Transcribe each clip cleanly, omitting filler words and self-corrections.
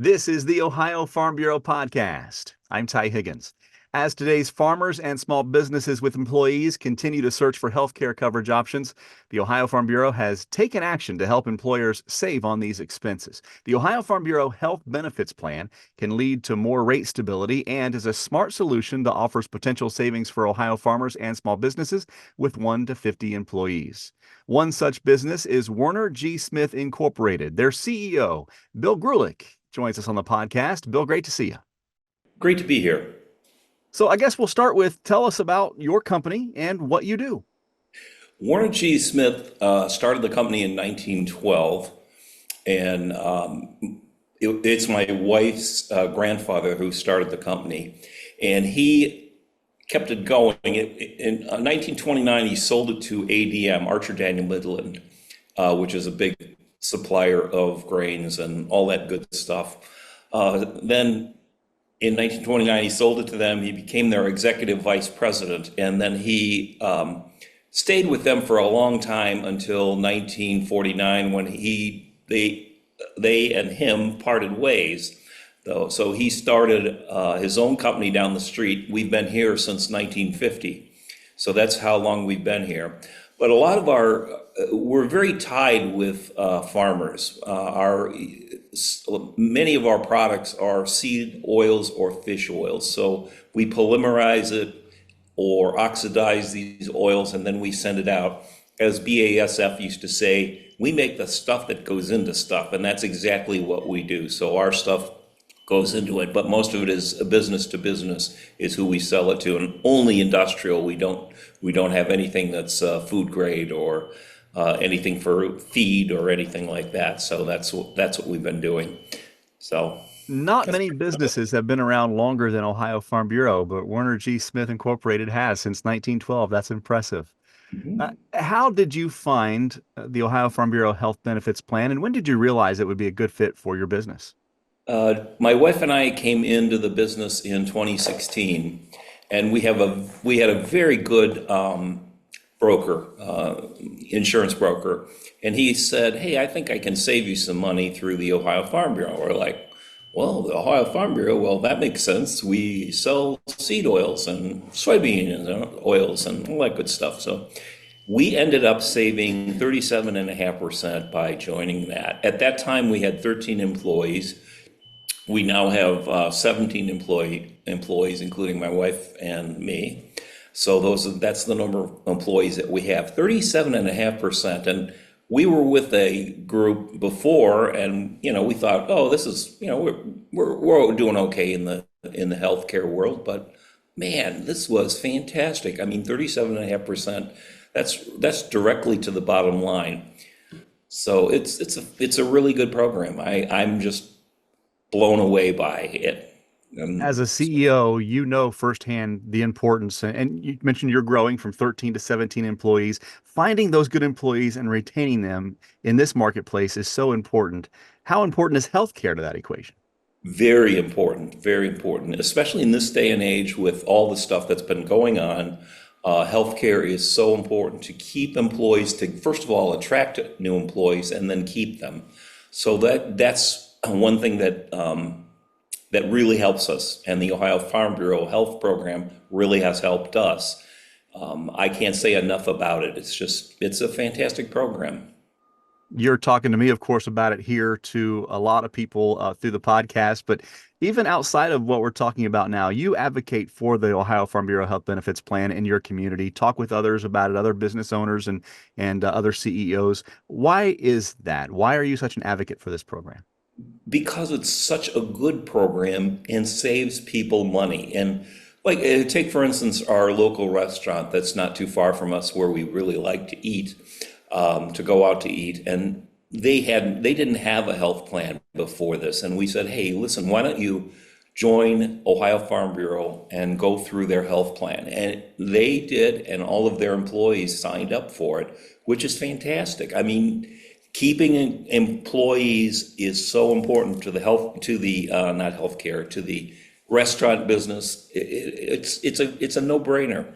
This is the Ohio Farm Bureau podcast. I'm Ty Higgins. As today's farmers and small businesses with employees continue to search for healthcare coverage options, the Ohio Farm Bureau has taken action to help employers save on these expenses. The Ohio Farm Bureau Health Benefits Plan can lead to more rate stability and is a smart solution that offers potential savings for Ohio farmers and small businesses with 1 to 50 employees. One such business is Warner G. Smith Incorporated. Their CEO, Bill Grulich, joins us on the podcast. Bill, great to see you. Great to be here. So I guess we'll start with tell us about your company and what you do. Warner G. Smith started the company in 1912, and it's my wife's grandfather who started the company, and he kept it going. In 1929, he sold it to ADM, Archer Daniel Midland, which is a big supplier of grains and all that good stuff. Then in 1929, he sold it to them. He became their executive vice president, and then he stayed with them for a long time until 1949, when they and him parted ways. Though, so he started his own company down the street. We've been here since 1950, so that's how long we've been here. But a lot of we're very tied with farmers. Many of our products are seed oils or fish oils. So we polymerize it or oxidize these oils, and then we send it out. As BASF used to say, we make the stuff that goes into stuff, and that's exactly what we do. So our stuff goes into it, but most of it is business to business is who we sell it to, and only industrial. We don't have anything that's food grade or anything for feed or anything like that. So that's what we've been doing. So Not many businesses have been around longer than Ohio Farm Bureau, but Warner G. Smith Incorporated has since 1912. That's impressive. How did you find the Ohio Farm Bureau Health Benefits Plan, and when did you realize it would be a good fit for your business? My wife and I came into the business in 2016, and we had a very good broker, insurance broker, and he said, "Hey, I think I can save you some money through the Ohio Farm Bureau." We're like, "Well, the Ohio Farm Bureau, well, that makes sense. We sell seed oils and soybean oils and all that good stuff." So we ended up saving 37.5% by joining that. At that time, we had 13 employees. We now have 17 employees, including my wife and me. So that's the number of employees that we have, 37.5%. And we were with a group before, and we thought, oh, this is we're doing okay in the healthcare world, but man, this was fantastic. I mean, 37.5%. That's directly to the bottom line. So it's a really good program. I'm just blown away by it. As a CEO, you know firsthand the importance, and you mentioned you're growing from 13 to 17 employees. Finding those good employees and retaining them in this marketplace is so important. How important is healthcare to that equation? Very important, especially in this day and age with all the stuff that's been going on. Healthcare is so important to keep employees, to first of all attract new employees and then keep them. So that's one thing that really helps us, and the Ohio Farm Bureau Health Program really has helped us. I can't say enough about it. It's a fantastic program. You're talking to me, of course, about it here to a lot of people through the podcast, but even outside of what we're talking about now, you advocate for the Ohio Farm Bureau Health Benefits Plan in your community. Talk with others about it, other business owners and other CEOs. Why is that? Why are you such an advocate for this program? Because it's such a good program and saves people money. And like, take for instance our local restaurant that's not too far from us, where we really like to eat, to go out to eat, and they didn't have a health plan before this, and we said, "Hey, listen, why don't you join Ohio Farm Bureau and go through their health plan?" And they did, and all of their employees signed up for it, which is fantastic. I mean, keeping employees is so important to the not healthcare, to the restaurant business. It's a no-brainer.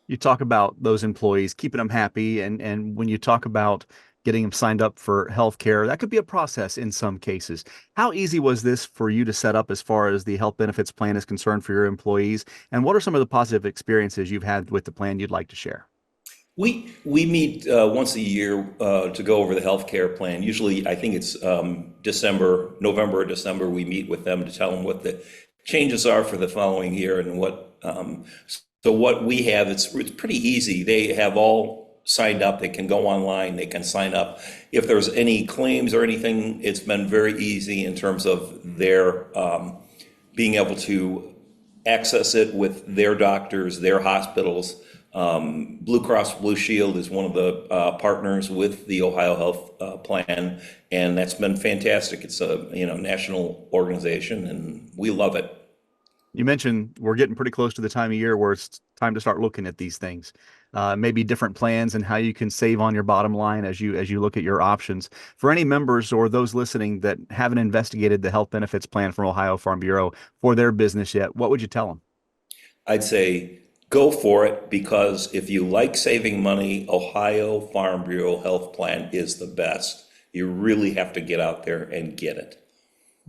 You talk about those employees, keeping them happy, and when you talk about getting them signed up for health care. That could be a process in some cases. How easy was this for you to set up as far as the health benefits plan is concerned for your employees? And what are some of the positive experiences you've had with the plan you'd like to share? We meet once a year to go over the healthcare plan. Usually, I think it's November or December. We meet with them to tell them what the changes are for the following year and what. So what we have, it's pretty easy. They have all signed up. They can go online. They can sign up. If there's any claims or anything, it's been very easy in terms of their being able to access it with their doctors, their hospitals. Blue Cross Blue Shield is one of the partners with the Ohio Health Plan, and that's been fantastic. It's a national organization, and we love it. You mentioned we're getting pretty close to the time of year where it's time to start looking at these things, maybe different plans and how you can save on your bottom line as you look at your options. For any members or those listening that haven't investigated the health benefits plan from Ohio Farm Bureau for their business yet, what would you tell them? I'd say go for it, because if you like saving money, Ohio Farm Bureau Health Plan is the best. You really have to get out there and get it.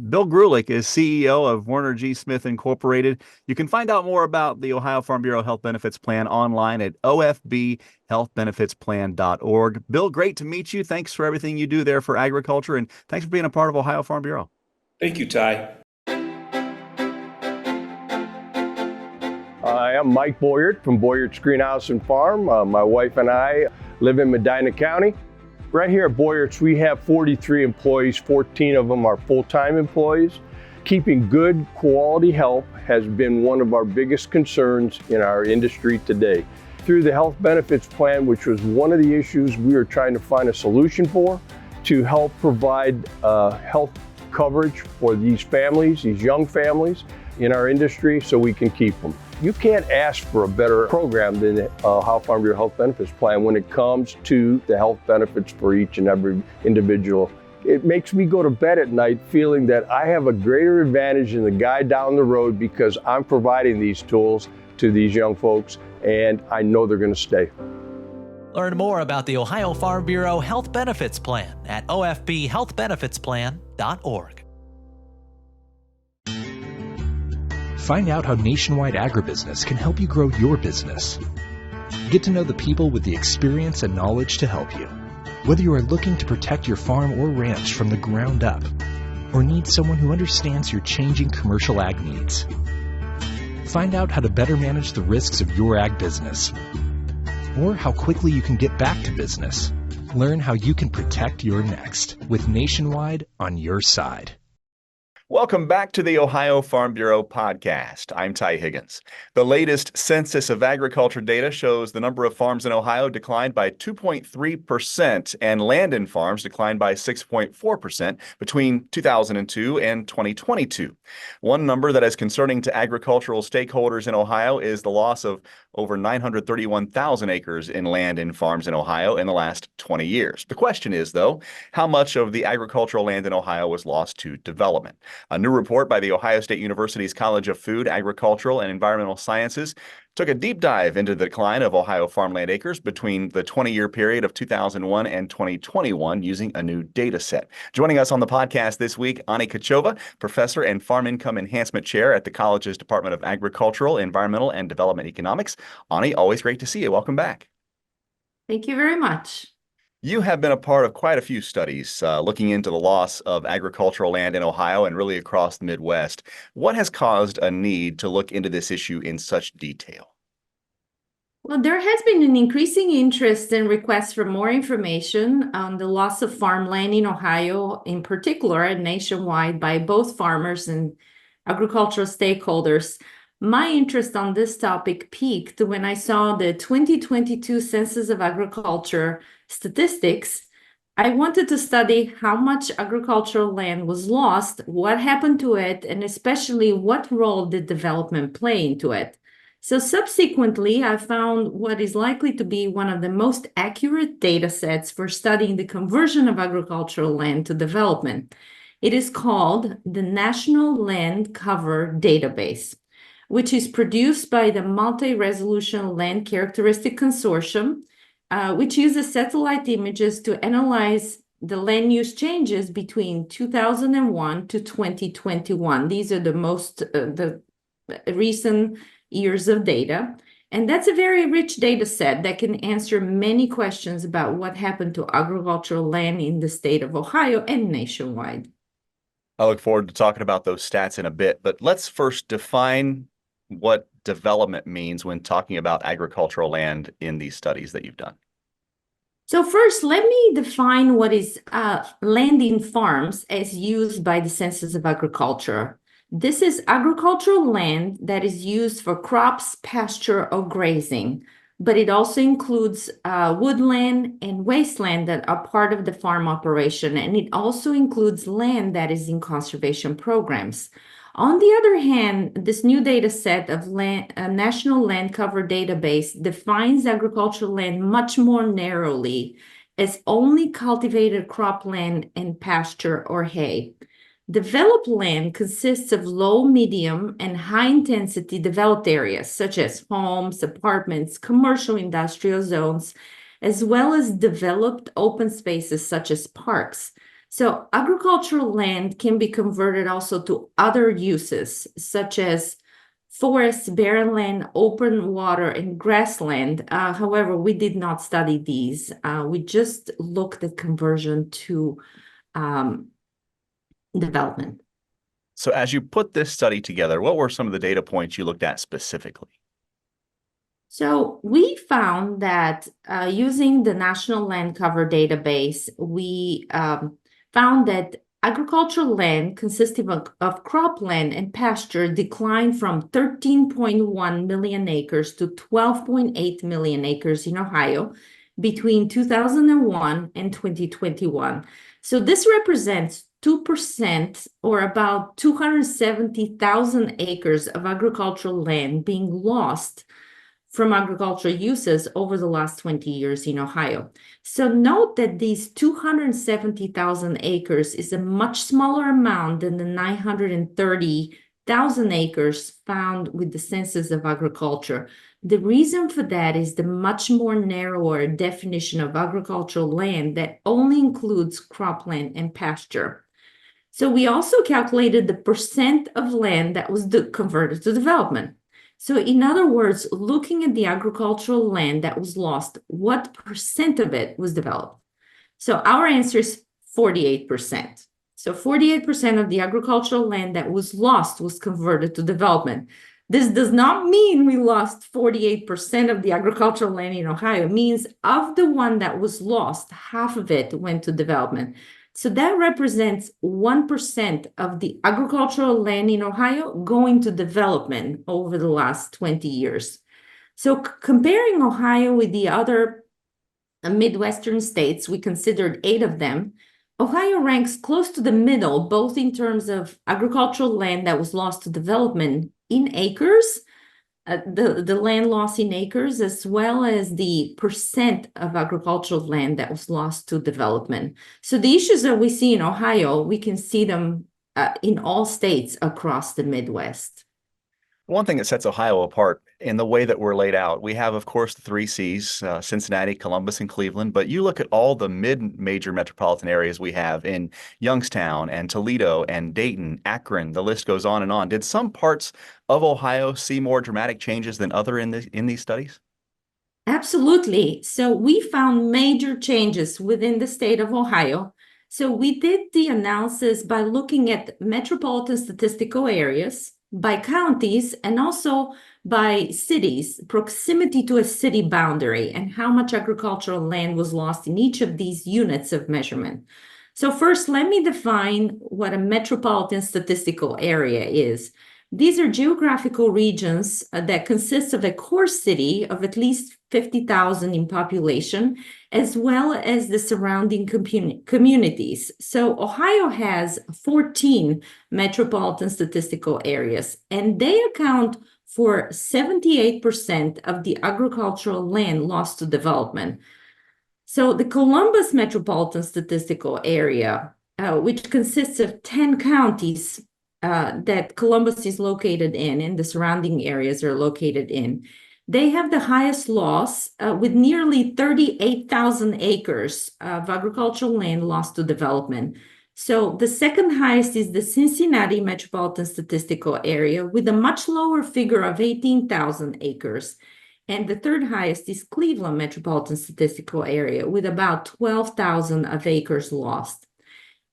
Bill Grulich is CEO of Warner G. Smith Incorporated. You can find out more about the Ohio Farm Bureau Health Benefits Plan online at ofbhealthbenefitsplan.org. Bill, great to meet you. Thanks for everything you do there for agriculture, and thanks for being a part of Ohio Farm Bureau. Thank you, Ty. I am Mike Boyert from Boyert's Greenhouse and Farm. My wife and I live in Medina County. Right here at Boyert's, we have 43 employees. 14 of them are full-time employees. Keeping good quality help has been one of our biggest concerns in our industry today. Through the health benefits plan, which was one of the issues we were trying to find a solution for, to help provide health coverage for these families, these young families in our industry, so we can keep them. You can't ask for a better program than the Ohio Farm Bureau Health Benefits Plan when it comes to the health benefits for each and every individual. It makes me go to bed at night feeling that I have a greater advantage than the guy down the road because I'm providing these tools to these young folks, and I know they're going to stay. Learn more about the Ohio Farm Bureau Health Benefits Plan at ofbhealthbenefitsplan.org. Find out how Nationwide Agribusiness can help you grow your business. Get to know the people with the experience and knowledge to help you. Whether you are looking to protect your farm or ranch from the ground up, or need someone who understands your changing commercial ag needs. Find out how to better manage the risks of your ag business, or how quickly you can get back to business. Learn how you can protect your next with Nationwide on your side. Welcome back to the Ohio Farm Bureau podcast. I'm Ty Higgins. The latest Census of Agriculture data shows the number of farms in Ohio declined by 2.3% and land in farms declined by 6.4% between 2002 and 2022. One number that is concerning to agricultural stakeholders in Ohio is the loss of over 931,000 acres in land in farms in Ohio in the last 20 years. The question is, though, how much of the agricultural land in Ohio was lost to development? A new report by the Ohio State University's College of Food, Agricultural, and Environmental Sciences took a deep dive into the decline of Ohio farmland acres between the 20-year period of 2001 and 2021 using a new data set. Joining us on the podcast this week, Ani Kochova, professor and Farm Income Enhancement Chair at the college's Department of Agricultural, Environmental, and Development Economics. Ani, always great to see you. Welcome back. Thank you very much. You have been a part of quite a few studies looking into the loss of agricultural land in Ohio and really across the Midwest. What has caused a need to look into this issue in such detail? Well, there has been an increasing interest and requests for more information on the loss of farmland in Ohio, in particular, and nationwide by both farmers and agricultural stakeholders. My interest on this topic peaked when I saw the 2022 Census of Agriculture statistics. I wanted to study how much agricultural land was lost, what happened to it, and especially what role did development play into it. So subsequently, I found what is likely to be one of the most accurate data sets for studying the conversion of agricultural land to development. It is called the National Land Cover Database, which is produced by the Multi-Resolution Land Characteristic Consortium, which uses satellite images to analyze the land use changes between 2001 to 2021. These are the recent years of data. And that's a very rich data set that can answer many questions about what happened to agricultural land in the state of Ohio and nationwide. I look forward to talking about those stats in a bit, but let's first define what development means when talking about agricultural land in these studies that you've done. So first, let me define what is land in farms as used by the Census of Agriculture. This is agricultural land that is used for crops, pasture, or grazing, but it also includes woodland and wasteland that are part of the farm operation, and it also includes land that is in conservation programs. On the other hand, this new data set of National Land Cover Database defines agricultural land much more narrowly as only cultivated cropland and pasture or hay. Developed land consists of low, medium, and high-intensity developed areas, such as homes, apartments, commercial industrial zones, as well as developed open spaces such as parks. So agricultural land can be converted also to other uses, such as forests, barren land, open water, and grassland. However, we did not study these. We just looked at conversion to development. So as you put this study together, what were some of the data points you looked at specifically? So we found that using the National Land Cover Database, we found that agricultural land consisting of cropland and pasture declined from 13.1 million acres to 12.8 million acres in Ohio between 2001 and 2021. So this represents 2% or about 270,000 acres of agricultural land being lost from agricultural uses over the last 20 years in Ohio. So note that these 270,000 acres is a much smaller amount than the 930,000 acres found with the Census of Agriculture. The reason for that is the much more narrower definition of agricultural land that only includes cropland and pasture. So we also calculated the percent of land that was converted to development. So in other words, looking at the agricultural land that was lost, what percent of it was developed? So our answer is 48%. So 48% of the agricultural land that was lost was converted to development. This does not mean we lost 48% of the agricultural land in Ohio. It means of the one that was lost, half of it went to development. So that represents 1% of the agricultural land in Ohio going to development over the last 20 years. So comparing Ohio with the other Midwestern states, we considered 8 of them, Ohio ranks close to the middle, both in terms of agricultural land that was lost to development in acres, the land loss in acres, as well as the percent of agricultural land that was lost to development. So the issues that we see in Ohio, we can see them in all states across the Midwest. One thing that sets Ohio apart in the way that we're laid out, we have, of course, the 3 Cs, Cincinnati, Columbus, and Cleveland, but you look at all the mid-major metropolitan areas we have in Youngstown and Toledo and Dayton, Akron, the list goes on and on. Did some parts of Ohio see more dramatic changes than other in these studies? Absolutely. So we found major changes within the state of Ohio. So we did the analysis by looking at metropolitan statistical areas, by counties, and also by cities, proximity to a city boundary, and how much agricultural land was lost in each of these units of measurement. So first, let me define what a metropolitan statistical area is. These are geographical regions that consist of a core city of at least 50,000 in population, as well as the surrounding communities. So Ohio has 14 metropolitan statistical areas, and they account for 78% of the agricultural land lost to development. So the Columbus Metropolitan Statistical Area, which consists of 10 counties, that Columbus is located in and the surrounding areas are located in. They have the highest loss with nearly 38,000 acres of agricultural land lost to development. So the second highest is the Cincinnati Metropolitan Statistical Area with a much lower figure of 18,000 acres. And the third highest is Cleveland Metropolitan Statistical Area with about 12,000 of acres lost.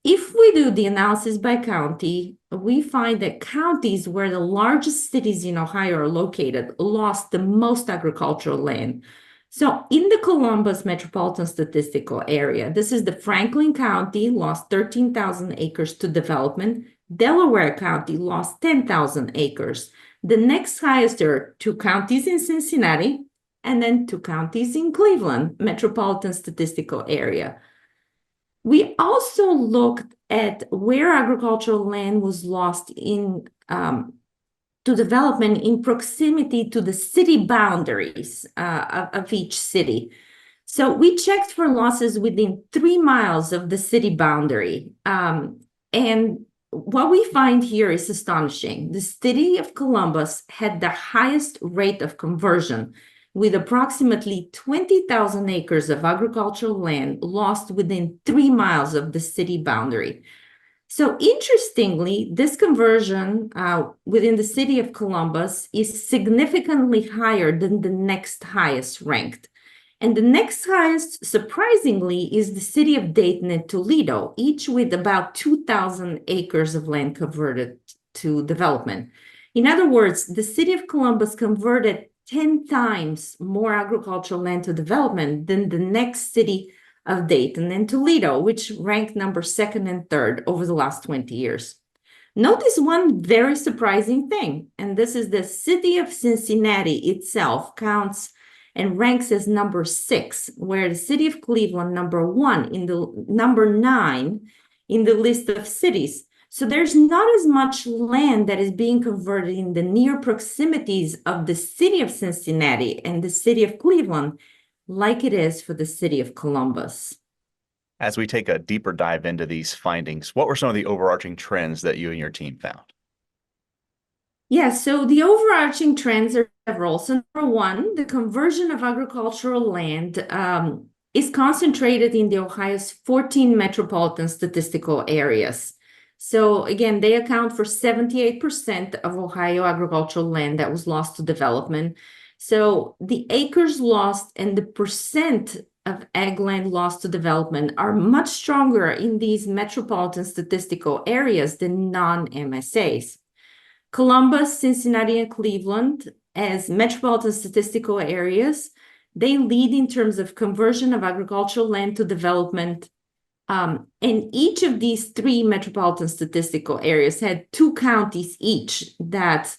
If we do the analysis by county, we find that counties where the largest cities in Ohio are located lost the most agricultural land. So in the Columbus Metropolitan Statistical Area, this is the Franklin County lost 13,000 acres to development. Delaware County lost 10,000 acres. The next highest are two counties in Cincinnati and then two counties in Cleveland Metropolitan Statistical Area. We also looked at where agricultural land was lost in to development in proximity to the city boundaries of each city. So we checked for losses within 3 miles of the city boundary. And what we find here is astonishing. The city of Columbus had the highest rate of conversion, with approximately 20,000 acres of agricultural land lost within 3 miles of the city boundary. So interestingly, this conversion within the city of Columbus is significantly higher than the next highest ranked. And the next highest, surprisingly, is the city of Dayton and Toledo, each with about 2,000 acres of land converted to development. In other words, the city of Columbus converted 10 times more agricultural land to development than the next city of Dayton and Toledo, which ranked number second and third over the last 20 years. Notice one very surprising thing, and this is the city of Cincinnati itself counts and ranks as number 6, where the city of Cleveland number 1 in the number 9 in the list of cities. So there's not as much land that is being converted in the near proximities of the city of Cincinnati and the city of Cleveland like it is for the city of Columbus. As we take a deeper dive into these findings, what were some of the overarching trends that you and your team found? Yeah, so the overarching trends are several. So number one, the conversion of agricultural land is concentrated in the Ohio's 14 metropolitan statistical areas. So again, they account for 78% of Ohio agricultural land that was lost to development. So the acres lost and the percent of ag land lost to development are much stronger in these metropolitan statistical areas than non-MSAs. Columbus, Cincinnati, and Cleveland, as metropolitan statistical areas, they lead in terms of conversion of agricultural land to development. And each of these 3 metropolitan statistical areas had 2 counties each that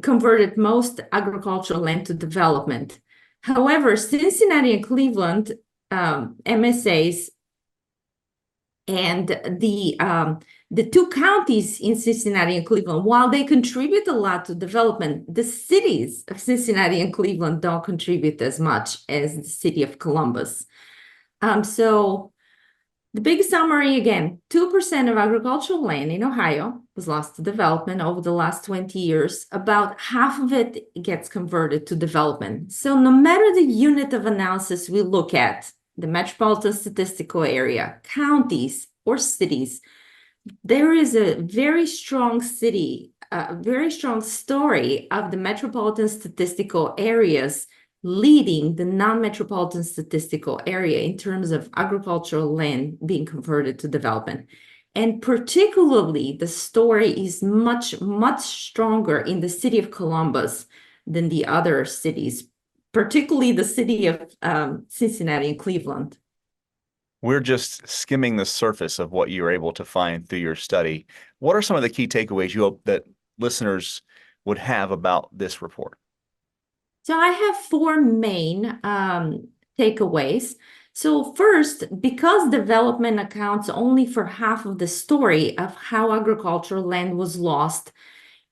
converted most agricultural land to development. However, Cincinnati and Cleveland MSAs and the 2 counties in Cincinnati and Cleveland, while they contribute a lot to development, the cities of Cincinnati and Cleveland don't contribute as much as the city of Columbus. So the big summary again, 2% of agricultural land in Ohio was lost to development over the last 20 years. About half of it gets converted to development. So no matter the unit of analysis we look at, the metropolitan statistical area, counties, or cities, there is a very strong story of the metropolitan statistical areas leading the non-metropolitan statistical area in terms of agricultural land being converted to development. And particularly, the story is much, much stronger in the city of Columbus than the other cities, particularly the city of Cincinnati and Cleveland. We're just skimming the surface of what you were able to find through your study. What are some of the key takeaways you hope that listeners would have about this report? So I have 4 main takeaways. So first, because development accounts only for half of the story of how agricultural land was lost,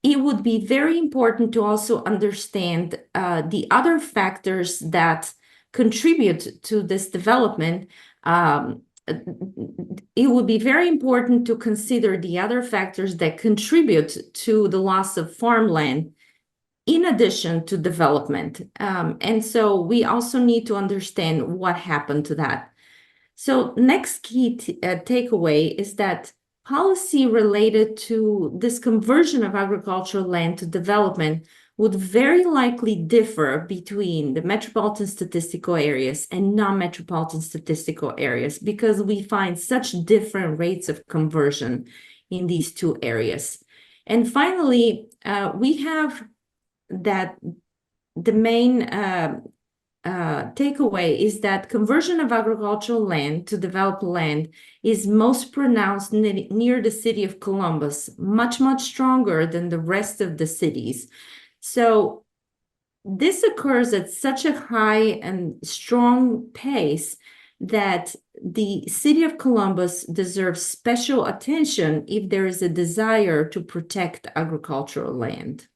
it would be very important to also understand the other factors that contribute to this development. It would be very important to consider the other factors that contribute to the loss of farmland in addition to development. And so we also need to understand what happened to that. So next key takeaway is that policy related to this conversion of agricultural land to development would very likely differ between the metropolitan statistical areas and non-metropolitan statistical areas because we find such different rates of conversion in these two areas. And finally, we have that the main takeaway is that conversion of agricultural land to developed land is most pronounced near the city of Columbus, much, much stronger than the rest of the cities. So this occurs at such a high and strong pace that the city of Columbus deserves special attention if there is a desire to protect agricultural land.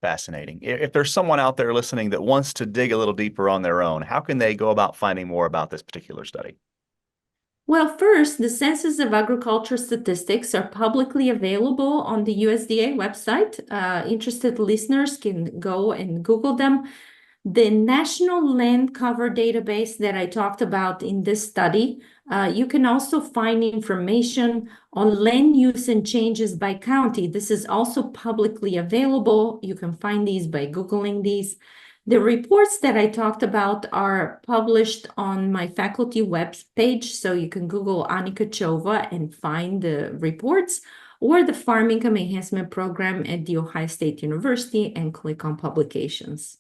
Fascinating. If there's someone out there listening that wants to dig a little deeper on their own, how can they go about finding more about this particular study? Well, first, the Census of Agriculture statistics are publicly available on the USDA website. Interested listeners can go and Google them. The National Land Cover database that I talked about in this study, you can also find information on land use and changes by county. This is also publicly available. You can find these by Googling these. The reports that I talked about are published on my faculty web page, so you can Google Annika Chova and find the reports, or the Farm Income Enhancement Program at The Ohio State University and click on Publications.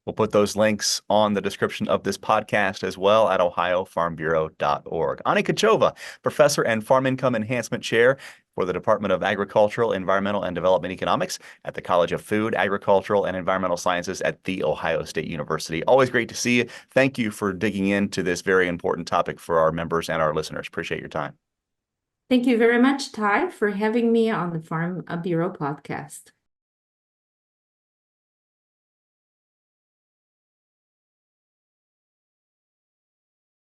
We'll put those links on the description of this podcast as well at ohiofarmbureau.org. Annika Chova, professor and Farm Income Enhancement Chair for the Department of Agricultural, Environmental, and Development Economics at the College of Food, Agricultural, and Environmental Sciences at The Ohio State University. Always great to see you. Thank you for digging into this very important topic for our members and our listeners. Appreciate your time. Thank you very much, Ty, for having me on the Farm Bureau podcast.